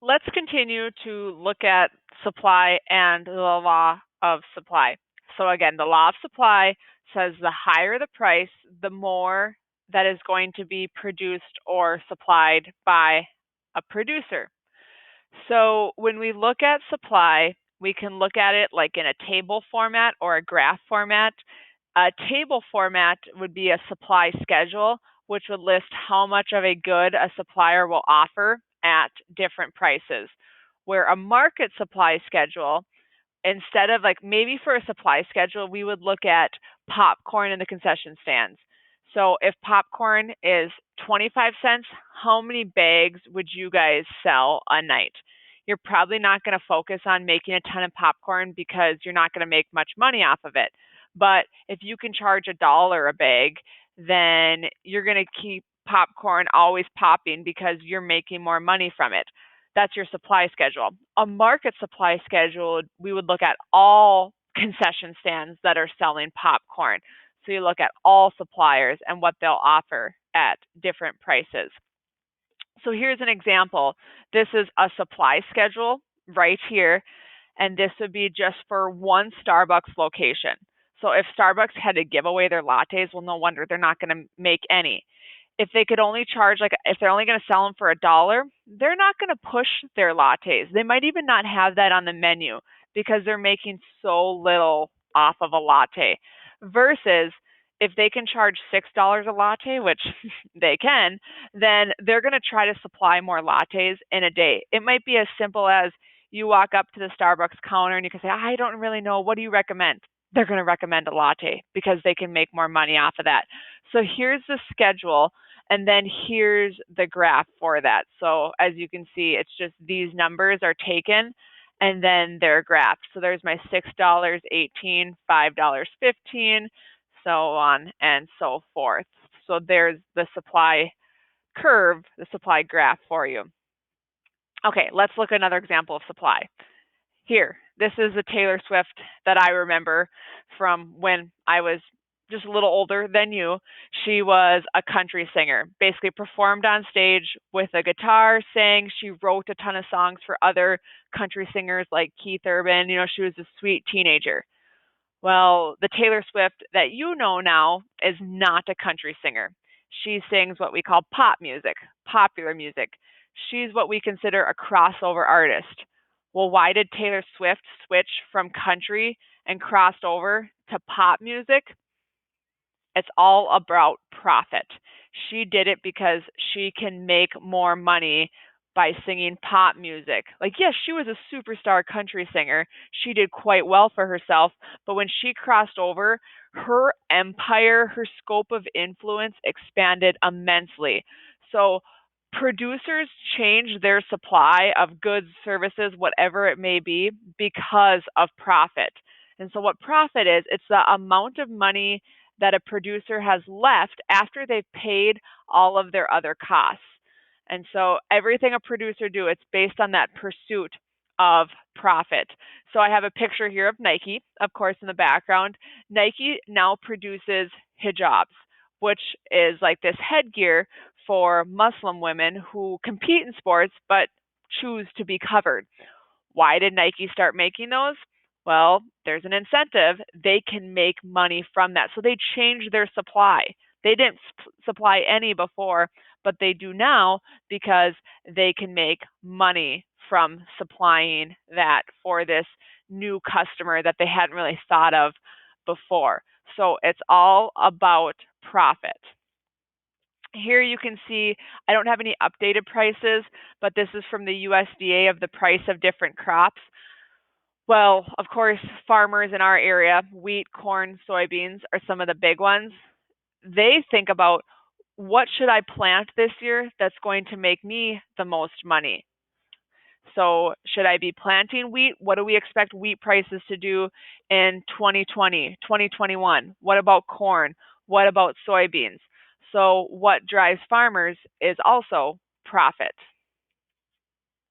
Let's continue to look at supply and the law of supply. So again, the law of supply says the higher the price, the more that is going to be produced or supplied by a producer. So when we look at supply, we can look at it like in a table format or a graph format. A table format would be a supply schedule, which would list how much of a good a supplier will offer at different prices. Where a market supply schedule, instead of like maybe for a supply schedule, we would look at popcorn in the concession stands. So if popcorn is 25 cents, how many bags would you guys sell a night? You're probably not going to focus on making a ton of popcorn because you're not going to make much money off of it. But if you can charge $1 a bag, then you're going to keep popcorn always popping because you're making more money from it. That's your supply schedule. A market supply schedule, we would look at all concession stands that are selling popcorn. So you look at all suppliers and what they'll offer at different prices. So here's an example. This is a supply schedule right here, and this would be just for one Starbucks location. So if Starbucks had to give away their lattes, well, no wonder they're not going to make any. If they could only charge, like, if they're only going to sell them for $1, they're not going to push their lattes. They might even not have that on the menu because they're making so little off of a latte. Versus if they can charge $6 a latte, which they can, then they're going to try to supply more lattes in a day. It might be as simple as you walk up to the Starbucks counter and you can say, I don't really know, what do you recommend? They're going to recommend a latte because they can make more money off of that. So here's the schedule, and then here's the graph for that. So as you can see, it's just these numbers are taken and then they're graphed. So there's my $6.18, $5.15, so on and so forth. So there's the supply curve, the supply graph for you. Okay, let's look at another example of supply. Here, this is a Taylor Swift that I remember from when I was just a little older than you. She was a country singer, basically performed on stage with a guitar, sang. She wrote a ton of songs for other country singers like Keith Urban. You know, she was a sweet teenager. Well, the Taylor Swift that you know now is not a country singer. She sings what we call pop music, popular music. She's what we consider a crossover artist. Well, why did Taylor Swift switch from country and crossed over to pop music? It's all about profit. She did it because she can make more money by singing pop music. Like, yes, she was a superstar country singer. She did quite well for herself. But when she crossed over, her empire, her scope of influence expanded immensely. So producers change their supply of goods, services, whatever it may be, because of profit. And so what profit is, it's the amount of money that a producer has left after they've paid all of their other costs. And so everything a producer do, it's based on that pursuit of profit. So I have a picture here of Nike, of course, in the background. Nike now produces hijabs, which is like this headgear for Muslim women who compete in sports but choose to be covered. Why did Nike start making those? Well, there's an incentive. They can make money from that. So they changed their supply. They didn't supply any before, but they do now because they can make money from supplying that for this new customer that they hadn't really thought of before. So it's all about profit. Here you can see, I don't have any updated prices, but this is from the USDA of the price of different crops. Well, of course, farmers in our area, wheat, corn, soybeans are some of the big ones. They think about, what should I plant this year that's going to make me the most money? So should I be planting wheat? What do we expect wheat prices to do in 2020, 2021? What about corn? What about soybeans? So what drives farmers is also profit.